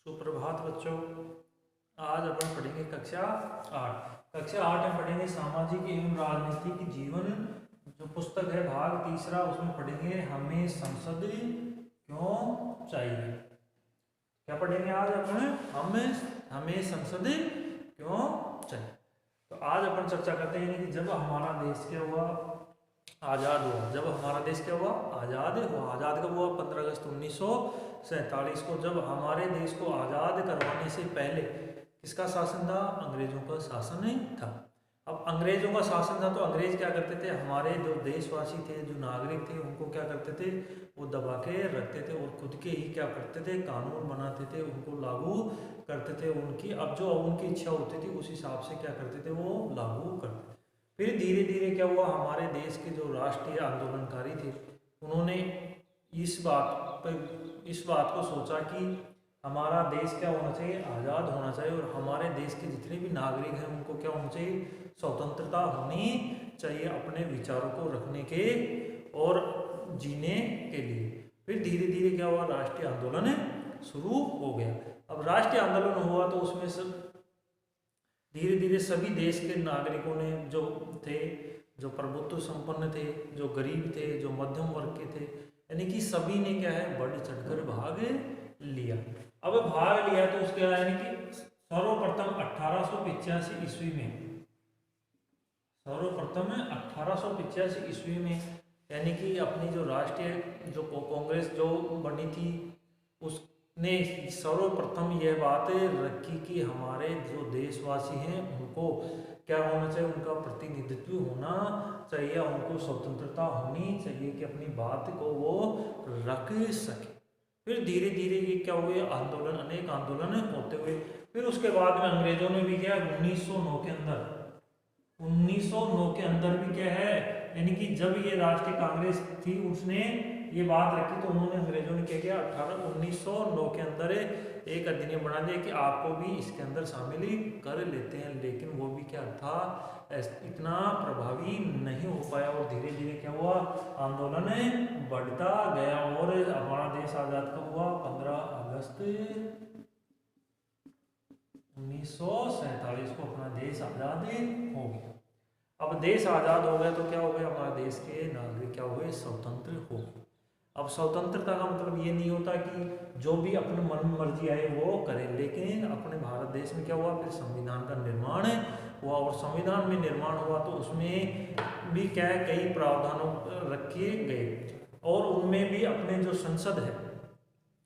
सुप्रभात बच्चों। आज अपन पढ़ेंगे कक्षा 8। कक्षा 8 में पढ़ेंगे सामाजिक एवं राजनीतिक जीवन, जो पुस्तक है भाग तीसरा। उसमें पढ़ेंगे हमें संसद क्यों चाहिए। क्या पढ़ेंगे आज अपन? हमें संसद क्यों चाहिए। तो आज अपन चर्चा करते हैं कि जब हमारा देश क्या हुआ, आज़ाद हुआ। जब हमारा देश क्या हुआ, आज़ाद हुआ। आज़ाद कब हुआ? 15 अगस्त 1947 को। जब हमारे देश को आज़ाद करवाने से पहले किसका शासन था? अंग्रेजों का शासन था। अब अंग्रेजों का शासन था तो अंग्रेज क्या करते थे? हमारे जो देशवासी थे, जो नागरिक थे, उनको क्या करते थे? वो दबा के रखते थे और खुद के ही क्या करते थे? कानून बनाते थे, उनको लागू करते थे। उनकी अब जो उनकी इच्छा होती थी उस हिसाब से क्या करते थे? वो लागू करते थे। फिर धीरे धीरे क्या हुआ, हमारे देश के जो राष्ट्रीय आंदोलनकारी थे उन्होंने इस बात को सोचा कि हमारा देश क्या होना चाहिए? आज़ाद होना चाहिए। और हमारे देश के जितने भी नागरिक हैं उनको क्या होना चाहिए? स्वतंत्रता होनी चाहिए अपने विचारों को रखने के और जीने के लिए। फिर धीरे धीरे क्या हुआ? राष्ट्रीय आंदोलन शुरू हो गया। अब राष्ट्रीय आंदोलन हुआ तो उसमें सब धीरे धीरे सभी देश के नागरिकों ने जो थे, जो प्रभुत्व संपन्न थे, जो गरीब थे, जो मध्यम वर्ग के थे, यानी कि सभी ने क्या है? बढ़ चढ़कर भाग लिया। अब भाग लिया तो उसके यानी कि सर्वप्रथम 1885 ईस्वी में, सर्वप्रथम 1885 ईस्वी में यानी कि अपनी जो राष्ट्रीय जो कांग्रेस जो बनी थी उसने सर्वप्रथम यह बात रखी कि हमारे जो देशवासी हैं उनको क्या होना चाहिए? उनका प्रतिनिधित्व होना चाहिए, उनको स्वतंत्रता होनी चाहिए कि अपनी बात को वो रख सके। फिर धीरे धीरे ये क्या हुए? आंदोलन, अनेक आंदोलन होते हुए फिर उसके बाद में अंग्रेजों ने भी क्या 1909 के अंदर 1909 के अंदर भी क्या है, यानी कि जब ये राष्ट्रीय कांग्रेस थी उसने ये बात रखी तो उन्होंने अंग्रेजों ने क्या किया? 1909 के अंदर एक अधिनियम बना दिया कि आपको भी इसके अंदर शामिल कर लेते हैं। लेकिन वो भी क्या था? इतना प्रभावी नहीं हो पाया और धीरे धीरे क्या हुआ? आंदोलन बढ़ता गया और हमारा देश आज़ाद कब हुआ? 15 अगस्त 1947 को अपना देश आज़ाद हो गया। अब देश आज़ाद हो गया तो क्या हो गया? हमारे देश के नागरिक क्या हो गए? स्वतंत्र हो गए। अब स्वतंत्रता का मतलब ये नहीं होता कि जो भी अपने मन मर्जी आए वो करें, लेकिन अपने भारत देश में क्या हुआ? फिर संविधान का निर्माण हुआ और संविधान में निर्माण हुआ तो उसमें भी क्या है? कई प्रावधानों रखे गए और उनमें भी अपने जो संसद है,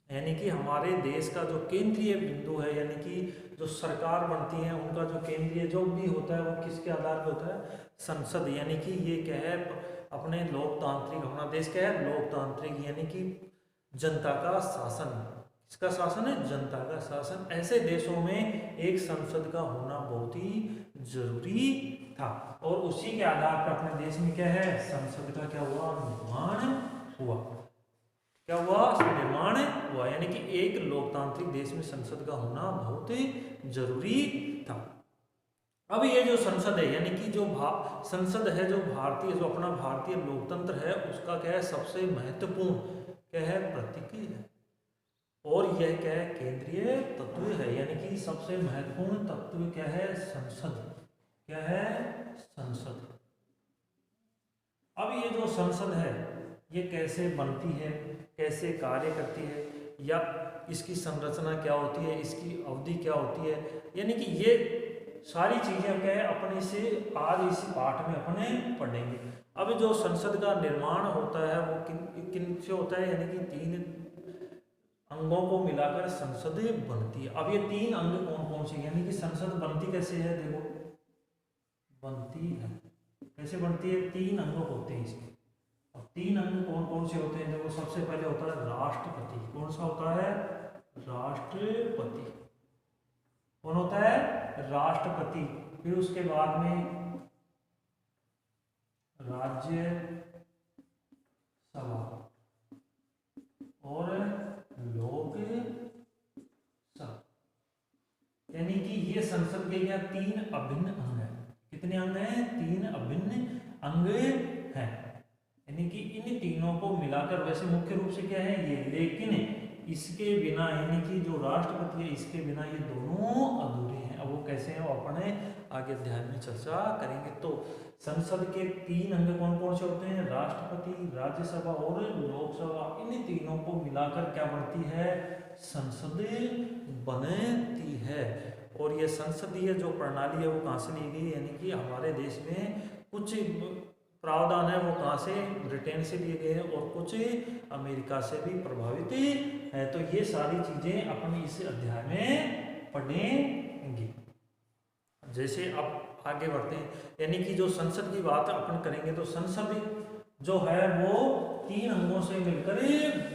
यानी कि हमारे देश का जो केंद्रीय बिंदु है, यानी कि जो सरकार बनती है उनका जो केंद्रीय जो भी होता है वो किसके आधार पर होता है? संसद। यानी कि ये क्या है? अपने लोकतांत्रिक, अपना देश क्या है? लोकतांत्रिक, यानी कि जनता का शासन। किसका शासन है? जनता का शासन। ऐसे देशों में एक संसद का होना बहुत ही जरूरी था और उसी के आधार पर अपने देश में क्या है? संसद का क्या हुआ? निर्माण हुआ। क्या हुआ? निर्माण हुआ। यानी कि एक लोकतांत्रिक देश में संसद का होना बहुत ही जरूरी था। अब ये जो संसद है, यानी कि जो संसद है, जो भारतीय, जो अपना भारतीय लोकतंत्र है, उसका क्या है? सबसे महत्वपूर्ण क्या है? प्रतीक है और यह क्या है? केंद्रीय तत्व है। यानी कि सबसे महत्वपूर्ण तत्व क्या है? संसद। क्या है? संसद। अब ये जो संसद है ये कैसे बनती है, कैसे कार्य करती है, या इसकी संरचना क्या होती है, इसकी अवधि क्या होती है, यानी कि ये सारी चीजें क्या है? अपने से आज इस पाठ में अपने पढ़ेंगे। अब जो संसद का निर्माण होता है वो किन से होता है? यानी कि 3 अंगों को मिलाकर संसद बनती है। अब ये 3 अंग कौन कौन से, यानी कि संसद बनती कैसे है? देखो, बनती है कैसे बनती है? 3 अंग होते हैं इसके। अब 3 अंग कौन कौन से होते हैं? देखो, सबसे पहले होता है राष्ट्रपति। कौन सा होता है? राष्ट्रपति। कौन होता है? राष्ट्रपति। फिर उसके बाद में राज्य सभा और लोक सभा, यानी कि ये संसद के यहाँ 3 अभिन्न अंग हैं। कितने अंग हैं? 3 अभिन्न अंग हैं। यानी कि इन तीनों को मिलाकर, वैसे मुख्य रूप से क्या है ये, लेकिन इसके बिना यानी कि जो राष्ट्रपति है इसके बिना ये दोनों अधूरे हैं। अब वो कैसे हैं वो अपने आगे अध्याय में चर्चा करेंगे। तो संसद के 3 अंग कौन कौन से होते हैं? राष्ट्रपति, राज्यसभा और लोकसभा। इन तीनों को मिलाकर क्या बनती है? संसद बनती है। और ये संसदीय जो प्रणाली है वो कहाँ से ली गई? यानी कि हमारे देश में कुछ प्रावधान है वो कहाँ से? ब्रिटेन से लिए गए हैं और कुछ अमेरिका से भी प्रभावित है। तो ये सारी चीजें अपन इस अध्याय में पढ़ेंगे। जैसे अब आगे बढ़ते हैं, यानी कि जो संसद की बात अपन करेंगे तो संसद जो है वो 3 अंगों से मिलकर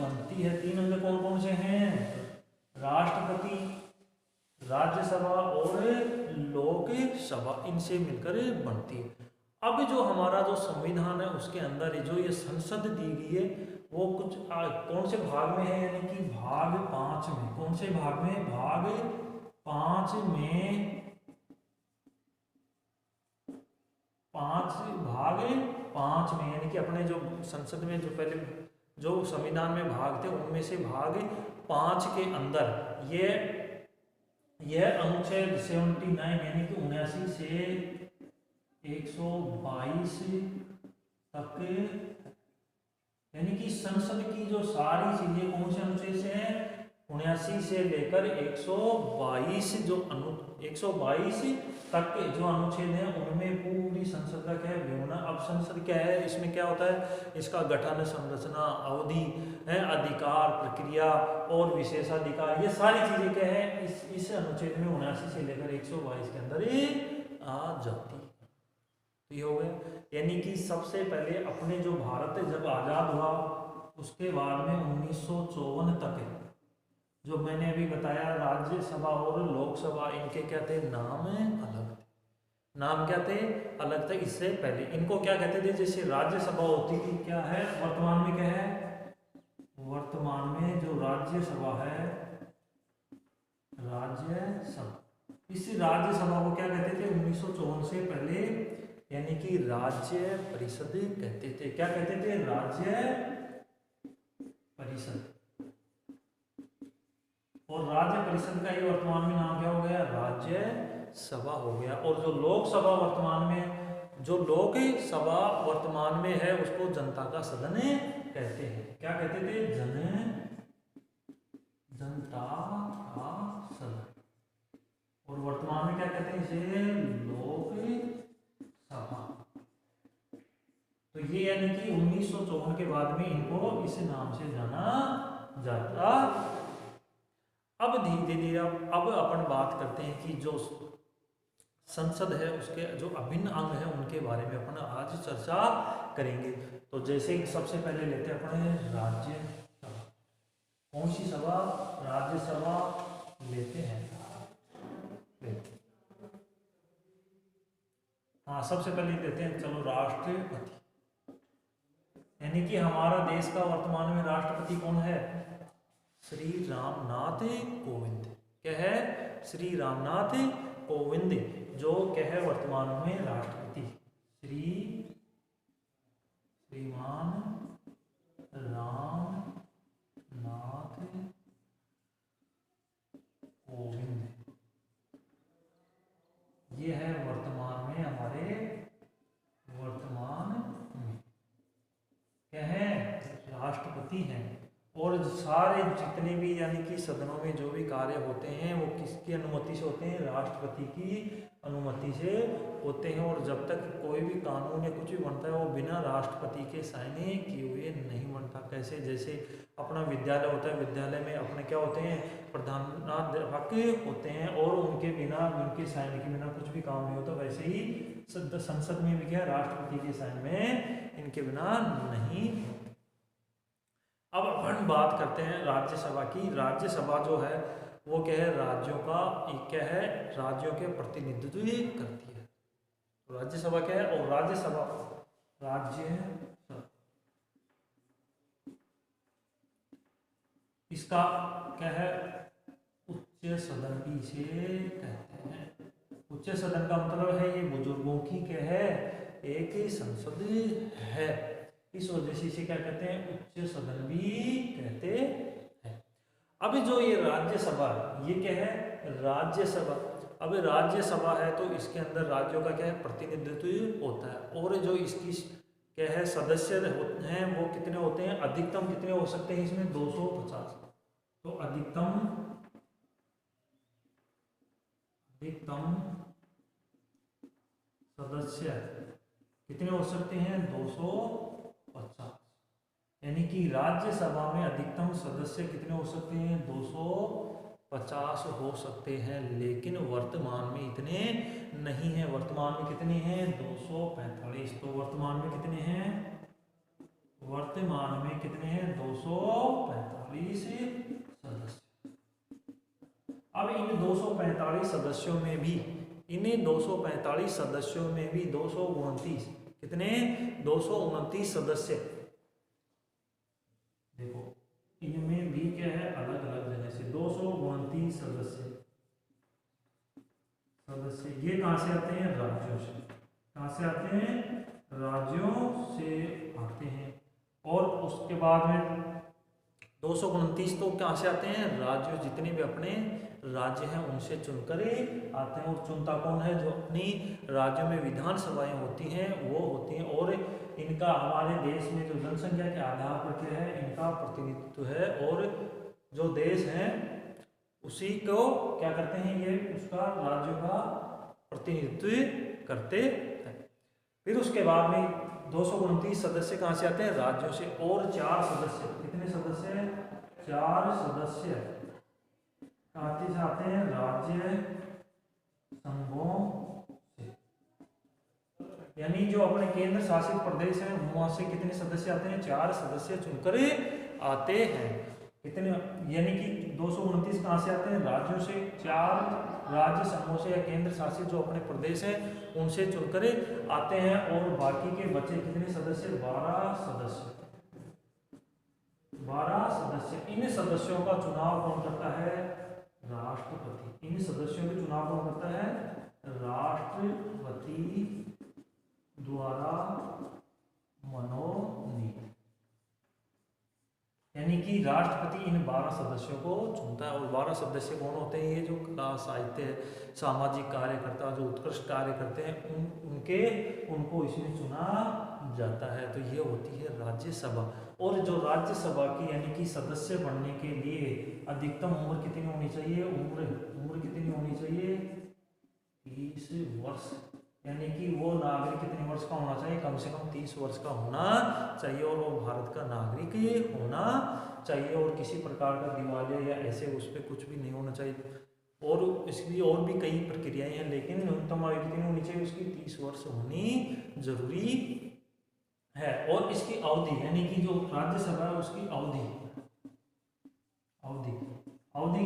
बनती है। 3 अंग कौन कौन से हैं? राष्ट्रपति, राज्यसभा और लोकसभा, इनसे मिलकर बनती है। अब जो हमारा जो संविधान है उसके अंदर जो ये संसद दी गई है वो कुछ कौन से भाग में है? यानी कि भाग 5 में। कौन से भाग में? भाग 5 में। 5 में यानी कि अपने जो संसद में जो पहले जो संविधान में भाग थे उनमें से भाग 5 के अंदर यह अनुच्छेद 79 यानी कि 79 से 122 तक, यानी कि संसद की जो सारी चीजें कौन से अनुच्छेद से हैं? 79 से लेकर 122 122 तक के जो अनुच्छेद हैं उनमें पूरी संसद का क्या है? विवरण। अब संसद क्या है? इसमें क्या होता है? इसका गठन, संरचना, अवधि है, अधिकार, प्रक्रिया और विशेषाधिकार, ये सारी चीजें क्या है इस अनुच्छेद में 79 से लेकर 122 के अंदर ही आ जाती है। तो ये हो गया। यानी कि सबसे पहले अपने जो भारत जब आजाद हुआ उसके बाद में 1954 तक है, जो मैंने अभी बताया राज्यसभा और लोकसभा, इनके क्या थे? नाम अलग थे। नाम क्या थे? अलग थे। इससे पहले इनको क्या कहते थे? जैसे राज्यसभा होती थी, क्या है वर्तमान में? क्या है वर्तमान में जो राज्यसभा है? राज्यसभा। इस राज्यसभा को क्या कहते थे 1954 से पहले? यानी कि राज्य परिषद कहते थे। क्या कहते थे? राज्य परिषद। और राज्य परिषद का ये वर्तमान में नाम क्या हो गया? राज्यसभा हो गया। और जो लोकसभा वर्तमान में, जो लोकसभा वर्तमान में है उसको जनता का सदन कहते हैं। क्या कहते थे? जनता का सदन। और वर्तमान में क्या कहते हैं इसे? लोकसभा। तो ये यानी कि 1954 के बाद में इनको इस नाम से जाना जाता। अब धीरे धीरे अब अपन बात करते हैं कि जो संसद है उसके जो अभिन्न अंग हैं उनके बारे में अपन आज चर्चा करेंगे। तो जैसे सबसे पहले लेते हैं अपने राज्यसभा। कौन सी सभा? राज्यसभा लेते हैं। हाँ, सबसे पहले लेते हैं चलो राष्ट्रपति। यानी कि हमारा देश का वर्तमान में राष्ट्रपति कौन है? श्री रामनाथ कोविंद। क्या है? श्री रामनाथ कोविंद जो क्या है वर्तमान में राष्ट्रपति। श्रीमान रामनाथ कोविंद, ये है वर्तमान में हमारे वर्तमान में क्या है? राष्ट्रपति हैं। और सारे जितने भी यानी कि सदनों में जो भी कार्य होते हैं वो किसकी अनुमति से होते हैं? राष्ट्रपति की अनुमति से होते हैं। और जब तक कोई भी कानून या कुछ भी बनता है वो बिना राष्ट्रपति के साइन किए हुए नहीं बनता। कैसे? जैसे अपना विद्यालय होता है, विद्यालय में अपने क्या होते हैं? प्रधानाध्यापक होते हैं और उनके बिना, उनके साइन के बिना कुछ भी काम नहीं होता। वैसे ही संसद में भी क्या? राष्ट्रपति के साइन में इनके बिना नहीं। अब अपन बात करते हैं राज्यसभा की। राज्यसभा जो है वो क्या है? राज्यों का क्या है? राज्यों के प्रतिनिधित्व करती है। राज्यसभा क्या है? और राज्यसभा इसका क्या है? उच्च सदन भी इसे कहते हैं। उच्च सदन का मतलब है ये बुजुर्गों की क्या है? एक संसद है। इस वजह से इसे क्या कहते हैं? उच्च सदन भी कहते हैं। अब जो ये राज्यसभा है, ये क्या है, राज्यसभा। अब राज्यसभा है तो इसके अंदर राज्यों का क्या है, प्रतिनिधित्व होता है। और जो इसकी क्या है, सदस्य हैं वो कितने होते हैं, अधिकतम कितने हो सकते हैं इसमें, 250। तो अधिकतम सदस्य कितने हो सकते हैं, 250। यानी कि राज्यसभा में अधिकतम सदस्य कितने हो सकते हैं, 250 हो सकते हैं। लेकिन वर्तमान में इतने नहीं है। वर्तमान में कितने हैं, 245। तो वर्तमान में कितने हैं, वर्तमान में कितने हैं, 245 सदस्य। अब इन 245 सदस्यों में भी, इन 245 सदस्यों में भी 229 कितने, 229 सदस्य, देखो इनमें भी क्या है, अलग अलग जगह से 229 सदस्य ये कहां से आते हैं, राज्यों से। कहां से आते हैं, राज्यों से आते हैं। और उसके बाद में 229 तो कहां से आते हैं, राज्यों, जितने भी अपने राज्य हैं उनसे चुनकर आते हैं। और चुनता कौन है, जो अपनी राज्यों में विधानसभाएं होती हैं वो होती हैं। और इनका हमारे देश में जो जनसंख्या के आधार पर क्या है, इनका प्रतिनिधित्व है। और जो देश है उसी को क्या करते हैं, ये उसका राज्यों का प्रतिनिधित्व करते हैं। फिर उसके बाद में 229 सदस्य कहां से आते हैं, राज्यों से। और 4 सदस्य, कितने सदस्य, 4 सदस्य कहां से आते हैं, राज्य संघों से। यानी जो अपने केंद्र शासित प्रदेश है वहां से कितने सदस्य आते हैं, 4 सदस्य चुनकर आते हैं। कितने, यानी कि 229 कहां से आते हैं, राज्यों से। 4 राज्य संघों से या केंद्र शासित जो अपने प्रदेश हैं उनसे चुनकर आते हैं। और बाकी के बचे कितने सदस्य, 12 सदस्य। 12 सदस्य। इन सदस्यों का चुनाव कौन करता है, राष्ट्रपति। इन सदस्यों के चुनाव कौन करता है, राष्ट्रपति द्वारा मनोनीत। यानी कि राष्ट्रपति इन 12 सदस्यों को चुनता है। और 12 सदस्य कौन होते हैं, ये जो कला, साहित्य, सामाजिक कार्यकर्ता जो उत्कृष्ट कार्य करते हैं उनको इसमें चुना जाता है। तो ये होती है राज्यसभा। और जो राज्यसभा की यानी कि सदस्य बनने के लिए अधिकतम उम्र कितनी होनी चाहिए, उम्र कितनी होनी चाहिए, 30 वर्ष। यानी कि वो नागरिक कितने वर्ष का होना चाहिए, कम से कम 30 वर्ष का होना चाहिए। और वो भारत का नागरिक होना चाहिए। और किसी प्रकार का दिवालिया या ऐसे उस पर कुछ भी नहीं होना चाहिए। और इसकी और भी कई प्रक्रियाएं हैं, लेकिन न्यूनतम आयु कितनी होनी चाहिए, उसकी 30 वर्ष होनी जरूरी है। और इसकी अवधि यानी कि जो राज्यसभा है उसकी अवधि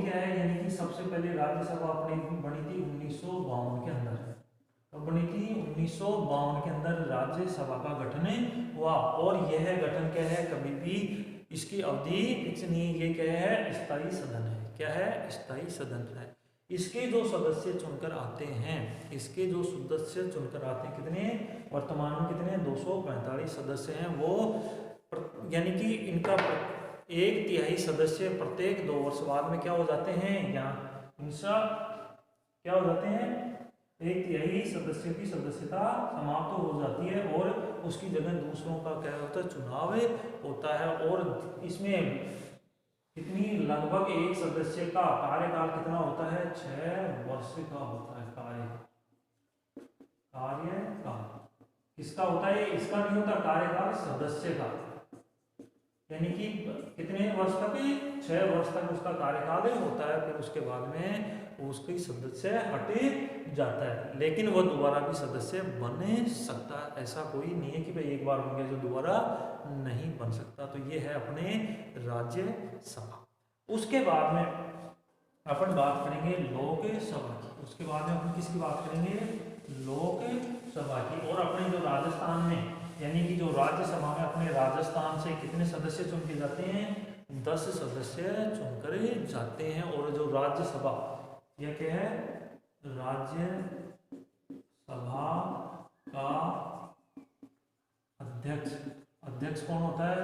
क्या है, यानी कि सबसे पहले राज्यसभा अपनी बनी थी 1952 के अंदर। तो बनी थी 1952 के अंदर राज्यसभा का गठन हुआ। और यह गठन क्या है, कभी भी इसकी अवधि फिक्स नहीं, ये क्या है, स्थायी सदन है। क्या है, स्थायी सदन है। इसके जो सदस्य चुनकर आते हैं, कितने, वर्तमान में कितने, 245 सदस्य हैं वो। यानी कि इनका 1/3 सदस्य प्रत्येक 2 वर्ष बाद में क्या हो जाते हैं, यहाँ इनसा क्या हो जाते हैं, 1/3 सदस्यों की सदस्यता समाप्त हो जाती है। और उसकी जगह दूसरों का क्या होता है, चुनाव होता है। और इसमें कितनी, लगभग एक सदस्य का कार्यकाल कितना होता है, 6 वर्ष का होता है। कार्यकाल किसका होता है, इसका नहीं होता कार्यकाल, सदस्य का। यानी कि कितने वर्ष तक, 6 वर्ष तक उसका कार्यकाल होता है। फिर उसके बाद में उसकी सदस्य हट जाता है। लेकिन वह दोबारा भी सदस्य बन सकता है। ऐसा कोई नहीं है कि भाई एक बार बन गया जो दोबारा नहीं बन सकता। तो ये है अपने राज्यसभा। उसके बाद में अपन बात करेंगे लोकसभा की। उसके बाद में अपन किसकी बात करेंगे, लोकसभा की। और अपने जो राजस्थान में यानी कि जो राज्यसभा में अपने राजस्थान से कितने सदस्य चुन के जाते हैं, 10 सदस्य चुनकर जाते हैं। और जो राज्यसभा यह क्या है, राज्यसभा का अध्यक्ष कौन होता है,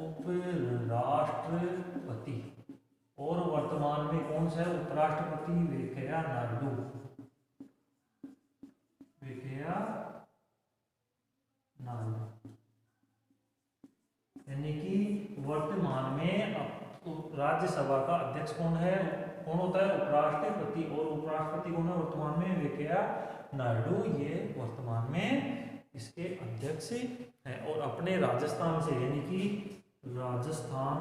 उपराष्ट्रपति। और वर्तमान में कौन सा है उपराष्ट्रपति वेंकैया नायडू, वेंकैया नायडू। यानी कि वर्तमान में राज्यसभा का अध्यक्ष कौन है, कौन होता है उपराष्ट्रपति, और उपराष्ट्रपति कौन है वर्तमान में वेंकैया नायडू, ये वर्तमान में इसके अध्यक्ष हैं। और अपने राजस्थान से यानी कि राजस्थान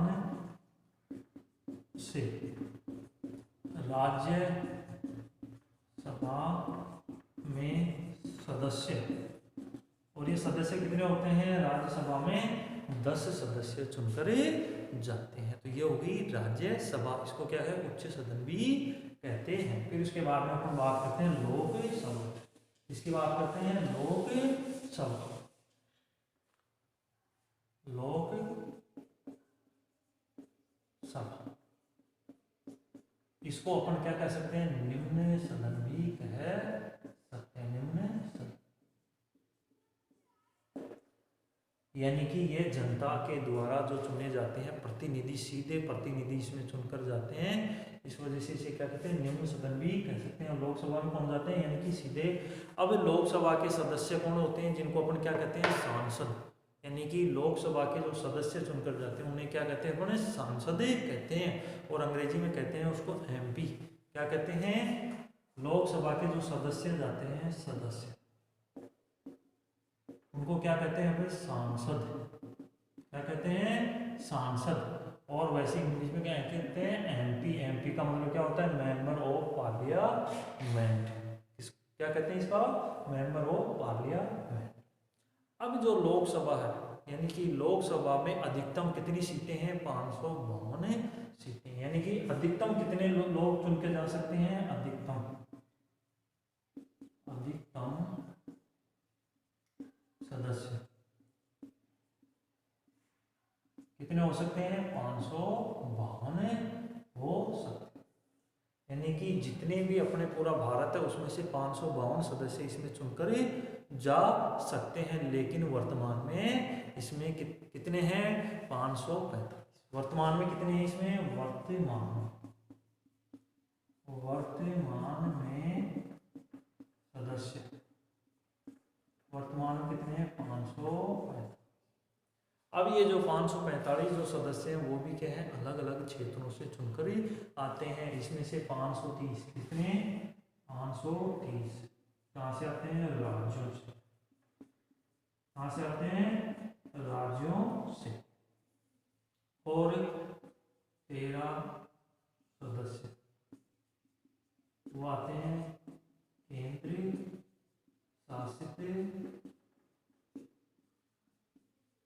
से राज्यसभा में सदस्य, और ये सदस्य कितने होते हैं राज्यसभा में 10 सदस्य चुनकर जाते हैं। तो ये होगी राज्यसभा, इसको क्या है उच्च सदन भी कहते हैं। फिर उसके बाद में अपन बात करते हैं लोकसभा, इसकी बात करते हैं लोकसभा। लोकसभा इसको अपन क्या कह सकते हैं निम्न सदन भी कह सकते हैं, निम्न सदन। यानी कि ये जनता के द्वारा जो चुने जाते हैं प्रतिनिधि, सीधे प्रतिनिधि इसमें चुनकर जाते हैं, इस वजह से इसे क्या कहते हैं निम्न सदन भी कह सकते हैं। और लोकसभा में कौन जाते हैं यानी कि सीधे। अब लोकसभा के सदस्य कौन होते हैं, जिनको अपन क्या कहते हैं सांसद, यानी कि लोकसभा के जो सदस्य चुनकर जाते हैं उन्हें क्या कहते हैं अपन सांसद कहते हैं, और अंग्रेजी में कहते हैं उसको MP। क्या कहते हैं, लोकसभा के जो सदस्य जाते हैं सदस्य, उनको क्या कहते हैं भाई सांसद, क्या कहते हैं सांसद। और वैसे इंग्लिश में क्या कहते हैं MP का मतलब क्या होता है मेंबर ऑफ पार्लियामेंट, क्या कहते हैं इसका मेंबर ऑफ पार्लियामेंट। अब जो लोकसभा है यानी कि लोकसभा में अधिकतम कितनी सीटें हैं 552 सीटें, यानी कि अधिकतम कितने लोग चुन के जा सकते हैं, अधिकतम सदस्य कितने हो सकते हैं 552 हो सकते हैं। यानी कि जितने भी अपने पूरा भारत है उसमें से 552 सदस्य इसमें चुनकर जा सकते हैं। लेकिन वर्तमान में इसमें कितने हैं 545, वर्तमान में कितने हैं इसमें, वर्तमान में सदस्य वर्तमान में कितने हैं 545। अब ये जो 545 जो सदस्य हैं वो भी क्या है अलग अलग क्षेत्रों से चुनकर ही आते हैं। इसमें से 530 कितने 530 कहाँ से आते हैं राज्यों से, कहाँ से आते हैं राज्यों से। और 13 सदस्य वो आते हैं केंद्रीय शासित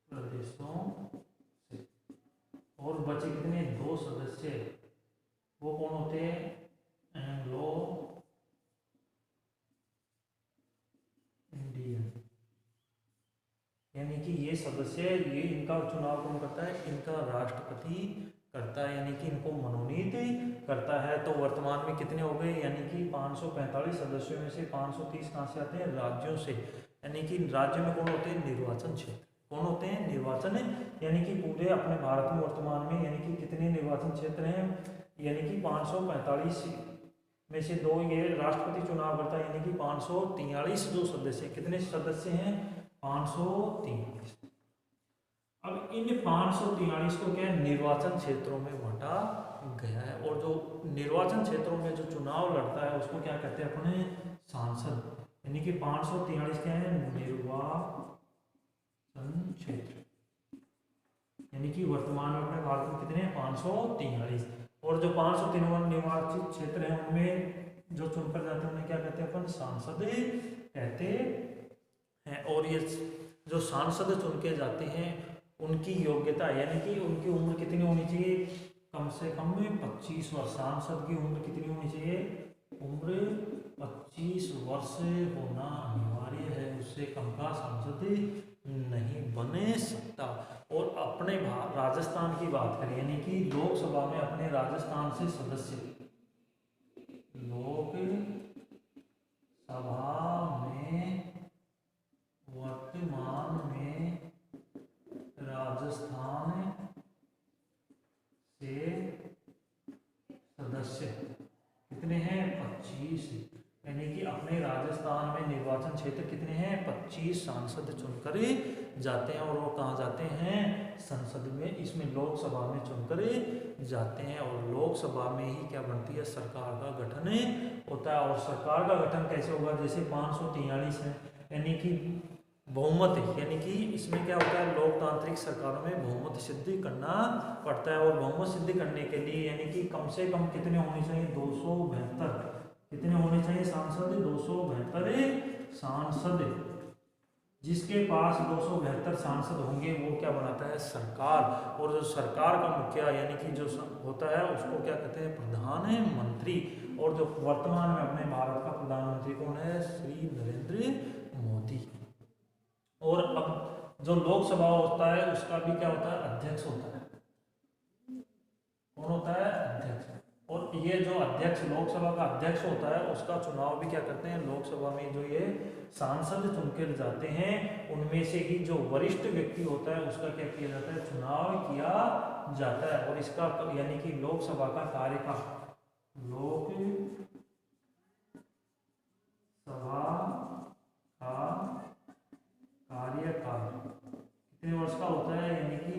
प्रदेशों से। और बचे कितने 2 सदस्य, वो कौन होते हैं एंग्लो इंडियन, यानी कि ये सदस्य ये इनका चुनाव कौन करता है, इनका राष्ट्रपति करता है, यानी कि इनको मनोनीत करता है। तो वर्तमान में कितने हो गए, यानी कि 545 सदस्यों में से 530 कहाँ से आते हैं राज्यों से, यानी कि राज्य में कौन होते हैं निर्वाचन क्षेत्र, कौन होते हैं निर्वाचन, यानी कि पूरे अपने भारत में वर्तमान में यानी कि कितने निर्वाचन क्षेत्र हैं, यानी कि 545 में से 2 ये राष्ट्रपति चुनाव करता है, यानी कि 543 जो सदस्य, कितने सदस्य हैं 543। अब इन 543 को क्या है निर्वाचन क्षेत्रों में बांटा गया है, और जो निर्वाचन क्षेत्रों में जो चुनाव लड़ता है उसको क्या कहते हैं अपने सांसद, यानी कि 543 क्या है निर्वाचन क्षेत्र, यानी कि वर्तमान में अपने भारत में कितने हैं 543। और जो 553 निर्वाचित क्षेत्र हैं उनमें जो चुनकर जाते हैं उन्हें क्या कहते हैं अपन सांसद कहते हैं। और ये जो सांसद चुन के जाते हैं उनकी योग्यता यानी कि उनकी उम्र कितनी होनी चाहिए, कम से कम 25 वर्ष। सांसद की उम्र कितनी होनी चाहिए, उम्र 25 वर्ष होना अनिवार्य है, उससे कम का सांसद नहीं बने सकता। और अपने राजस्थान की बात करें यानी कि लोकसभा में अपने राजस्थान से सदस्य, लोकसभा में वर्तमान में राजस्थान से कितने हैं 25, यानी कि अपने राजस्थान में निर्वाचन क्षेत्र कितने हैं 25 सांसद चुनकर जाते हैं और वो कहाँ जाते हैं संसद में, इसमें लोकसभा में चुनकर जाते हैं और लोकसभा में ही क्या बनती है सरकार का गठन होता है। और सरकार का गठन कैसे होगा, जैसे 543 है यानी कि बहुमत है, यानी कि इसमें क्या होता है लोकतांत्रिक सरकारों में बहुमत सिद्धि करना पड़ता है और बहुमत सिद्धि करने के लिए यानी कि कम से कम कितने होने चाहिए 272, कितने होने चाहिए सांसद 272 सांसद, जिसके पास 272 सांसद होंगे वो क्या बनाता है सरकार। और जो सरकार का मुखिया यानी कि जो होता है उसको क्या कहते हैं प्रधानमंत्री। और जो वर्तमान में अपने भारत का प्रधानमंत्री कौन है श्री नरेंद्र मोदी। और अब जो लोकसभा होता है उसका भी क्या होता है अध्यक्ष होता है, कौन होता है अध्यक्ष। और ये जो अध्यक्ष लोकसभा का अध्यक्ष होता है उसका चुनाव भी क्या करते हैं लोकसभा में जो ये सांसद चुनकर जाते हैं उनमें से ही जो वरिष्ठ व्यक्ति होता है उसका क्या किया जाता है चुनाव किया जाता है। और इसका यानी कि लोकसभा का कार्यकाल, लोकसभा का कार्यकाल कितने वर्ष का होता है, यानी कि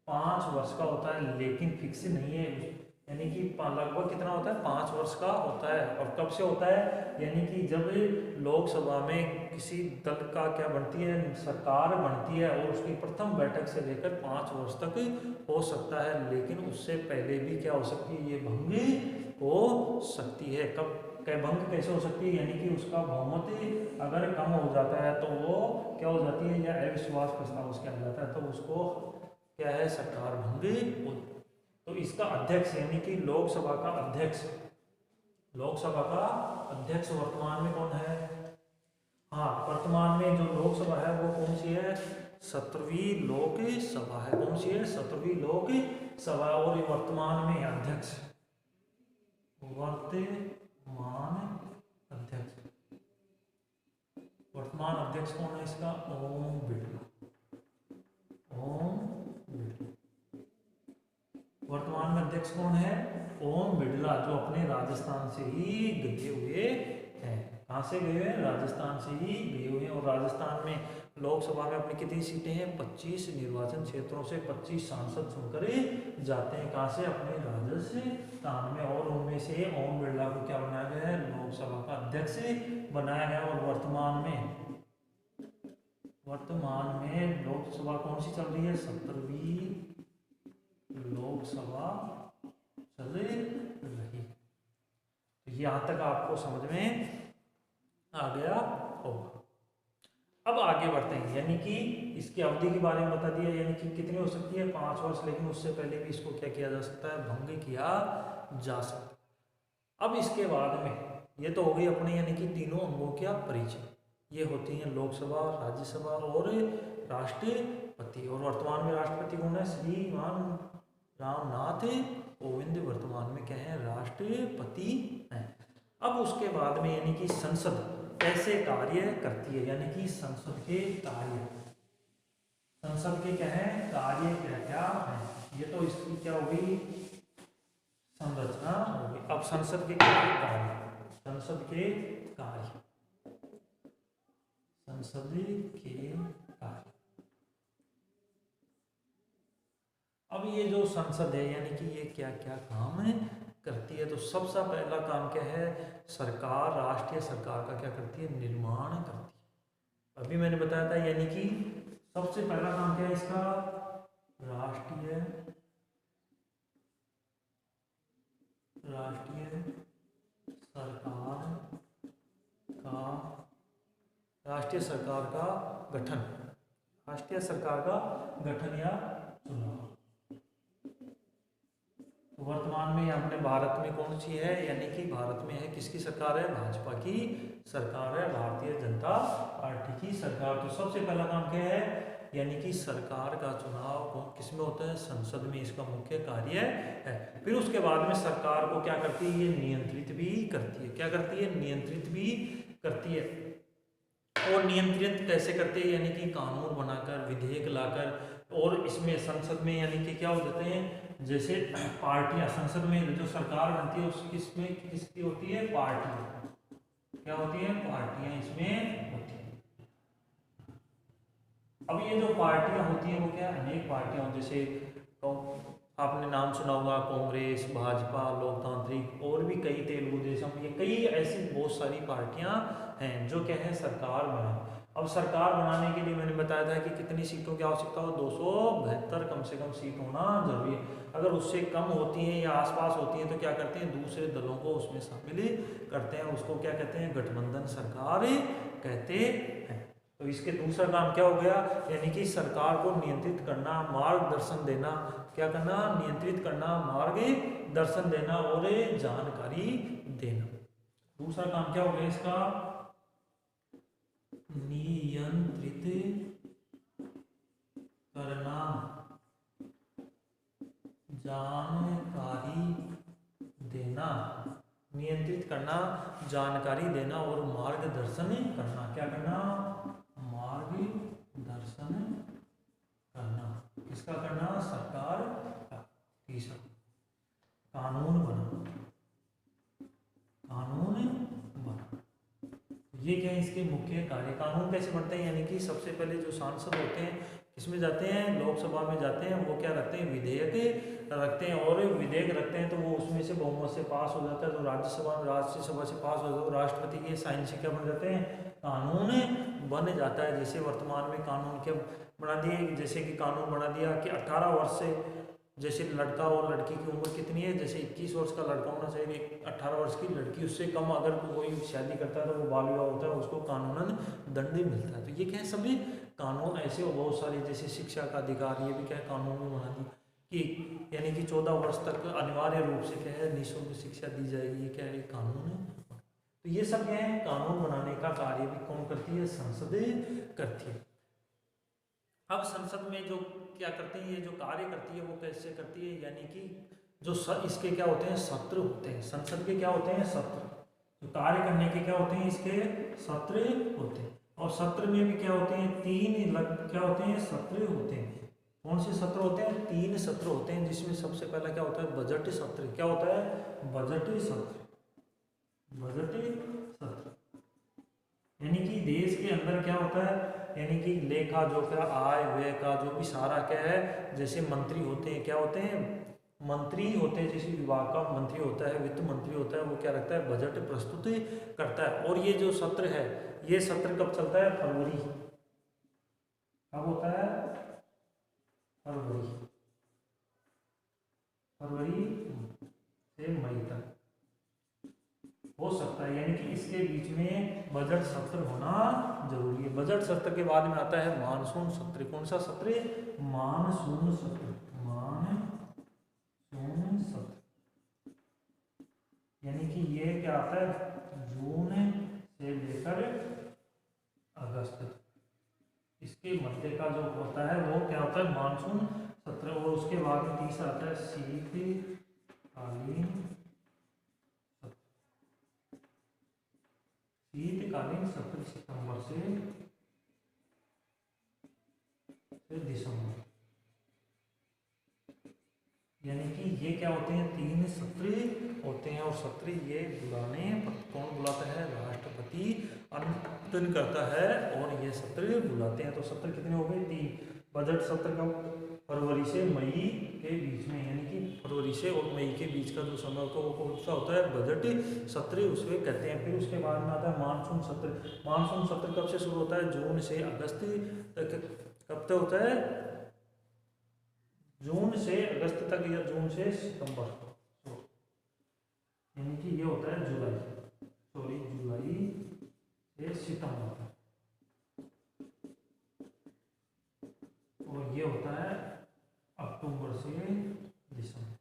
5 वर्ष का होता है, लेकिन फिक्स नहीं है, यानी कि लगभग कितना होता है 5 वर्ष का होता है। और कब से होता है, यानी कि जब लोकसभा में किसी दल का क्या बनती है सरकार बनती है और उसकी प्रथम बैठक से लेकर 5 वर्ष तक हो सकता है, लेकिन उससे पहले भी क्या हो सकती है ये भंग हो सकती है। कब भंग कैसे हो सकती है, यानी कि उसका बहुमत अगर कम हो जाता है तो वो क्या हो जाती है या अविश्वास प्रस्ताव उसके आ जाता है तो उसको क्या है सरकार भंग हो। तो इसका अध्यक्ष यानी कि लोकसभा का अध्यक्ष, लोकसभा का अध्यक्ष वर्तमान में कौन है, हाँ वर्तमान में जो लोकसभा है वो कौन सी है 17वीं लोकसभा है, कौन सी है 17वीं लोकसभा। और वर्तमान में अध्यक्ष, वर्तमान अध्यक्ष कौन है इसका ओम बिड़ला, ओम बिड़ला वर्तमान में अध्यक्ष कौन है ओम बिड़ला, जो अपने राजस्थान से ही गए हुए हैं। कहाँ से गए हुए हैं राजस्थान से ही गए हुए हैं। और राजस्थान में लोकसभा में अपनी कितनी सीटें हैं 25 निर्वाचन क्षेत्रों से 25 सांसद चुनकर जाते हैं, कहाँ से अपने राजस्थान में। और उनमें से ओम बिड़ला को क्या बनाया गया है लोकसभा का अध्यक्ष बनाया गया। और वर्तमान में लोकसभा कौन सी चल रही है 17वीं लोकसभा चल रही। तो यहाँ तक आपको समझ में आ गया होगा। अब आगे बढ़ते हैं, यानी कि इसकी अवधि के बारे में बता दिया, यानी कि कितनी हो सकती है 5 वर्ष, लेकिन उससे पहले भी इसको क्या किया जा सकता है भंग किया जा सकता है। अब इसके बाद में ये तो हो गई अपने यानी कि तीनों अंगों का परिचय, ये होती हैं लोकसभा, राज्यसभा और राष्ट्रपति। और वर्तमान में राष्ट्रपति कौन है श्रीमान रामनाथ कोविंद वर्तमान में क्या है राष्ट्रपति हैं। अब उसके बाद में यानी कि संसद कैसे कार्य करती है, यानी कि संसद के कार्य, संसद के क्या है कार्य क्या क्या है, ये तो इसकी क्या होगी संरचना होगी। अब संसद के क्या कार्य, संसद के कार्य, संसद के कार्य। अब ये जो संसद है यानी कि ये क्या क्या काम करती है, तो सबसे पहला काम क्या है सरकार, राष्ट्रीय सरकार का क्या करती है निर्माण करती है। अभी मैंने बताया था यानी कि सबसे पहला काम क्या है इसका राष्ट्रीय सरकार का गठन, राष्ट्रीय सरकार का गठन या चुनाव। वर्तमान में अपने भारत में कौन सी है, यानी कि भारत में है किसकी सरकार है भाजपा की सरकार है, भारतीय जनता पार्टी की सरकार। तो सबसे पहला काम क्या है यानी कि सरकार का चुनाव किस में होता है संसद में, इसका मुख्य कार्य है। फिर उसके बाद में सरकार को क्या करती है ये नियंत्रित भी करती है, क्या करती है नियंत्रित भी करती है। और नियंत्रित कैसे करते हैं यानी कि कानून बनाकर, विधेयक लाकर, और इसमें संसद में यानी कि क्या हो जाते हैं, जैसे पार्टियां, संसद में जो सरकार बनती है उसकी इसमें किसकी होती है, पार्टियां, क्या होती है, पार्टियां इसमें होती है। अब ये जो पार्टियां होती हैं वो क्या, अनेक पार्टियां होती हैं, जैसे तो आपने नाम सुना होगा कांग्रेस, भाजपा, लोकतांत्रिक, और भी कई, तेलुगु देशम, ये कई ऐसी बहुत सारी पार्टियां हैं जो क्या है, सरकार बनाए। अब सरकार बनाने के लिए मैंने बताया था कि कितनी सीटों की आवश्यकता हो, 272 कम से कम सीट होना जरूरी है। अगर उससे कम होती हैं या आसपास होती हैं तो क्या करते हैं, दूसरे दलों को उसमें शामिल करते हैं, उसको क्या कहते हैं, गठबंधन सरकार कहते हैं। तो इसके दूसरा काम क्या हो गया, यानी कि सरकार को नियंत्रित करना, मार्गदर्शन देना, क्या करना, नियंत्रित करना, मार्गदर्शन देना और जानकारी देना। दूसरा काम क्या हो गया इसका, नियंत्रित करना, जानकारी देना, नियंत्रित करना, जानकारी देना और मार्गदर्शन करना। क्या करना, मार्गदर्शन करना, किसका करना, सरकार का। तीसरा, कानून बना, कानून बना, ये क्या है, इसके मुख्य कार्य। कानून कैसे बनते हैं, यानी कि सबसे पहले जो सांसद होते हैं किसमें जाते हैं, लोकसभा में जाते हैं, वो क्या रखते हैं, विधेयक रखते हैं, और विधेयक रखते हैं तो वो उसमें से बहुमत से पास हो जाता है, तो राज्यसभा से पास हो जाता है, राष्ट्रपति के साइन से क्या बन जाते हैं, कानून बन जाता है। जैसे वर्तमान में कानून क्या बना दिए, जैसे कि कानून बना दिया कि 18 वर्ष से, जैसे लड़का और लड़की की उम्र कितनी है, जैसे 21 वर्ष का लड़का होना चाहिए, 18 वर्ष की लड़की, उससे कम अगर कोई शादी करता है तो वो बाल विवाह होता है, उसको कानूनन दंड मिलता है। तो ये क्या है, सभी कानून ऐसे और बहुत सारे, जैसे शिक्षा का अधिकार, ये भी क्या है, कानून में बना दी कि यानी कि 14 वर्ष तक अनिवार्य रूप से क्या है, निःशुल्क शिक्षा दी जाएगी, ये क्या है, कानून है। तो ये सब क्या है, कानून बनाने का कार्य भी कौन करती है, संसद करती है। अब संसद में जो क्या करते हैं, ये जो कार्य करती है वो कैसे करती है, यानी कि जो इसके क्या होते हैं, सत्र होते हैं, संसद के क्या होते हैं, सत्र, जो कार्य करने के क्या होते हैं, इसके सत्र होते हैं। और सत्र में भी क्या होते हैं, क्या होते हैं, सत्र होते हैं। कौन से सत्र होते हैं, 3 सत्र होते हैं, जिसमें सबसे पहला क्या होता है, बजट सत्र। क्या होता है, बजट सत्र, बजट सत्र, यानी कि देश के अंदर क्या होता है, यानी कि लेखा जोखा, आय व्यय का जो भी सारा क्या है, जैसे मंत्री होते हैं, क्या होते हैं, मंत्री होते हैं, जैसे विभाग का मंत्री होता है, वित्त मंत्री होता है, वो क्या रखता है, बजट प्रस्तुत करता है। और ये जो सत्र है, ये सत्र कब चलता है, फरवरी, कब होता है, फरवरी, फरवरी से मई तक हो सकता है, यानी कि इसके बीच में बजट सत्र होना जरूरी है। बजट सत्र के बाद में आता है मानसून सत्र। कौन सा सत्र, मानसून सत्र, मानसून सत्र, यानी कि ये क्या आता है, जून से लेकर अगस्त तक, इसके मध्य का जो होता है वो क्या होता है, मानसून सत्र। और उसके बाद में तीसरा आता है शीतकालीन, शीतकालीन सत्र, सितंबर से दिसंबर, यानी कि ये क्या होते हैं, 3 सत्र होते हैं। और सत्र ये बुलाने, कौन बुलाता है, राष्ट्रपति अनुमोदन करता है और ये सत्र बुलाते हैं। तो सत्र कितने हो गए, 3। बजट सत्र का फरवरी से मई के बीच में, यानी कि फरवरी से और मई के बीच का जो समय होता है वो कौन सा होता है, बजट सत्र उसमें कहते हैं। फिर उसके बाद में आता है मानसून सत्र। मानसून सत्र कब से शुरू होता है, जून से अगस्त तक। कब तक होता है, जून से अगस्त तक या जून से सितंबर, यानी कि ये होता है जुलाई, जुलाई से सितंबर तक। और ये होता है अक्टूबर से दिसंबर,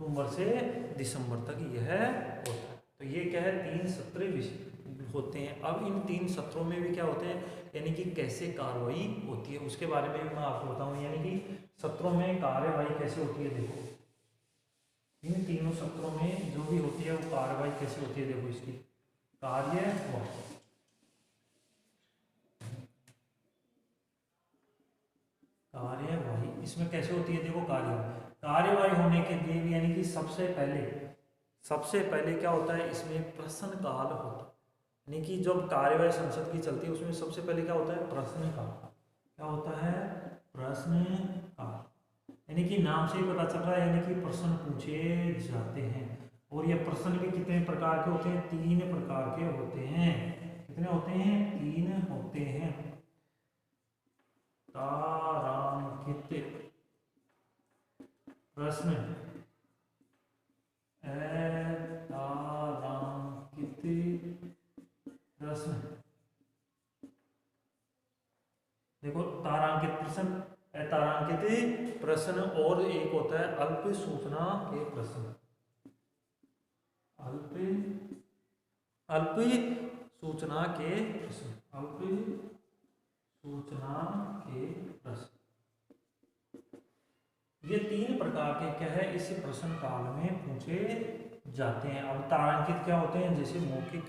अक्टूबर से दिसंबर तक यह होता है। तो ये क्या है, 3 सत्र होते हैं। अब इन 3 सत्रों में भी क्या होते हैं, यानी कि कैसे कार्रवाई होती है उसके बारे में भी मैं आपको बताऊं। यानी कि सत्रों में कार्यवाही कैसे होती है, देखो इन तीनों सत्रों में जो भी होती है वो कार्यवाही कैसे होती है, देखो इसकी कार्यवाही। कार्यवाही इसमें कैसे होती है, देखो कार्यवाही होने के लिए भी यानी कि सबसे पहले क्या होता है, इसमें प्रश्नकाल होता है। यानी कि जब कार्यवाही संसद की चलती है उसमें सबसे पहले क्या होता है, प्रश्नकाल। क्या होता है, प्रश्नकाल। यानी कि नाम से ही पता चल रहा है, यानी कि प्रश्न पूछे जाते हैं। और ये प्रश्न भी कितने प्रकार के होते हैं, 3 प्रकार के होते हैं। कितने होते हैं, 3 होते हैं। तारांकित प्रश्न, अतारांकित प्रश्न। देखो तारांकित प्रश्न, अतारांकित प्रश्न, और एक होता है अल्प सूचना के प्रश्न। अल्प सूचना के प्रश्न, अल्प सूचना के प्रश्न। ये 3 प्रकार के क्या है, इस प्रश्न काल में पूछे जाते हैं। अब तारांकित क्या होते हैं, जैसे मौखिक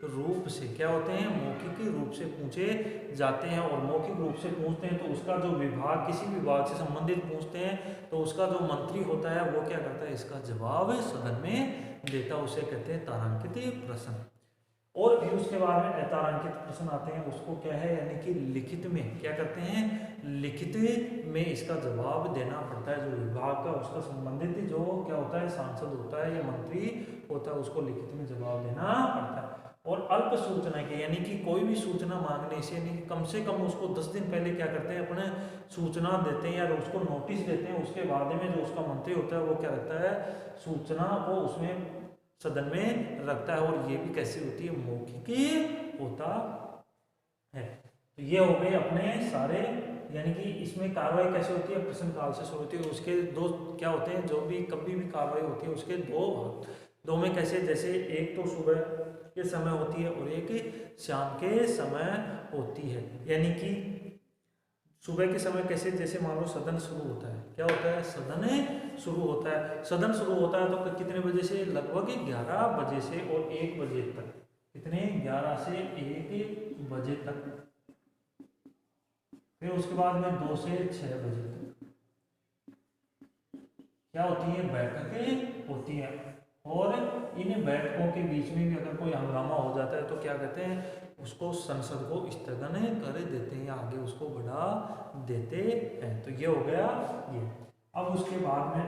रूप से क्या होते हैं, मौखिक रूप से पूछे जाते हैं। और मौखिक रूप से पूछते हैं तो उसका जो विभाग, किसी विभाग से संबंधित पूछते हैं तो उसका जो मंत्री होता है वो क्या करता है, इसका जवाब सदन में देता है, उसे कहते हैं तारांकित प्रश्न। और फिर उसके बाद में अतारांकित प्रश्न आते हैं, उसको क्या है, यानी कि लिखित में क्या करते हैं, लिखित में इसका जवाब देना पड़ता है। जो विभाग का उसका संबंधित जो क्या होता है, सांसद होता है या मंत्री होता है, उसको लिखित में जवाब देना पड़ता है। और अल्प सूचना के, यानी कि कोई भी सूचना मांगने से, यानी कि कम से कम उसको 10 दिन पहले क्या करते हैं, अपने सूचना देते हैं या उसको नोटिस देते हैं। उसके बाद में जो उसका मंत्री होता है वो क्या रखता है, सूचना को उसमें सदन में रखता है। और ये भी कैसी होती है, मौखिक होता है। तो ये हो गए अपने सारे, यानी कि इसमें कार्रवाई कैसे होती है, प्रश्न काल से शुरू होती है। उसके 2 क्या होते हैं, जो भी कभी भी कार्रवाई होती है उसके 2 भाग, 2 में कैसे, जैसे एक तो सुबह के समय होती है और एक शाम के समय होती है। यानी कि सुबह के समय कैसे, जैसे मान लो सदन शुरू होता है, क्या होता है, सदन शुरू होता है। सदन शुरू होता है तो कितने बजे से, लगभग 11 बजे से और 1 बजे तक। कितने, 11 से 1 बजे तक। फिर उसके बाद में 2 से 6 बजे तक क्या होती है, बैठकें होती है। और इन बैठकों के बीच में भी अगर कोई हंगामा हो जाता है तो क्या कहते हैं, उसको संसद को स्थगन कर देते हैं या आगे उसको बढ़ा देते हैं। तो ये हो गया ये। अब उसके बाद में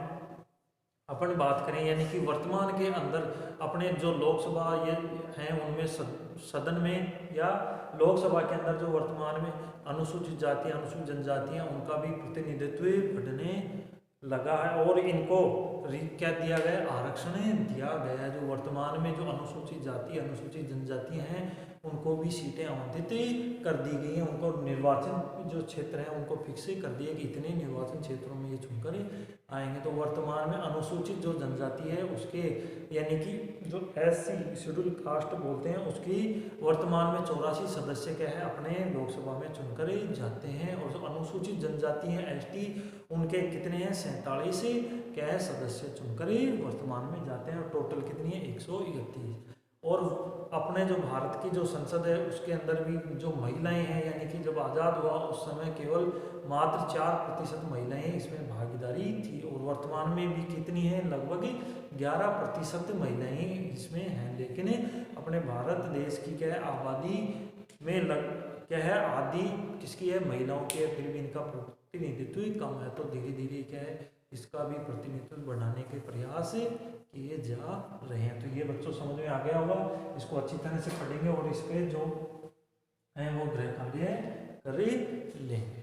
अपन बात करें, यानी कि वर्तमान के अंदर अपने जो लोकसभा ये हैं उनमें सदन में या लोकसभा के अंदर जो वर्तमान में अनुसूचित जाति, अनुसूचित जनजातियां, उनका भी प्रतिनिधित्व बढ़ने लगा है। और इनको क्या दिया गया, आरक्षण दिया गया है। जो वर्तमान में जो अनुसूचित जाति, अनुसूचित जनजातियां हैं उनको भी सीटें आवंटित कर दी गई हैं। उनको निर्वाचन जो क्षेत्र है उनको फिक्स कर दिए कि इतने निर्वाचन क्षेत्रों में ये चुनकर आएंगे। तो वर्तमान में अनुसूचित जो जनजाति है उसके, यानी कि जो SC शेड्यूल कास्ट बोलते हैं, उसकी वर्तमान में 84 सदस्य क्या है, अपने लोकसभा में चुनकर जाते हैं। और जो अनुसूचित जनजाति है ST, उनके कितने हैं, 47 क्या है, सदस्य चुनकर वर्तमान में जाते हैं। और टोटल कितनी है, 131। और अपने जो भारत की जो संसद है उसके अंदर भी जो महिलाएं हैं, यानी कि जब आज़ाद हुआ उस समय केवल मात्र 4% महिलाएं इसमें भागीदारी थी। और वर्तमान में भी कितनी है, लगभग 11% महिलाएं इसमें हैं। लेकिन अपने भारत देश की क्या है, आबादी में क्या है, आधी किसकी है, महिलाओं की है। फिर भी इनका प्रतिनिधित्व कम है। तो धीरे धीरे क्या है, इसका भी प्रतिनिधित्व बढ़ाने के प्रयास किए जा रहे हैं। तो ये बच्चों समझ में आ गया होगा। इसको अच्छी तरह से पढ़ेंगे और इस पे जो है वो गृह कार्य कर लेंगे।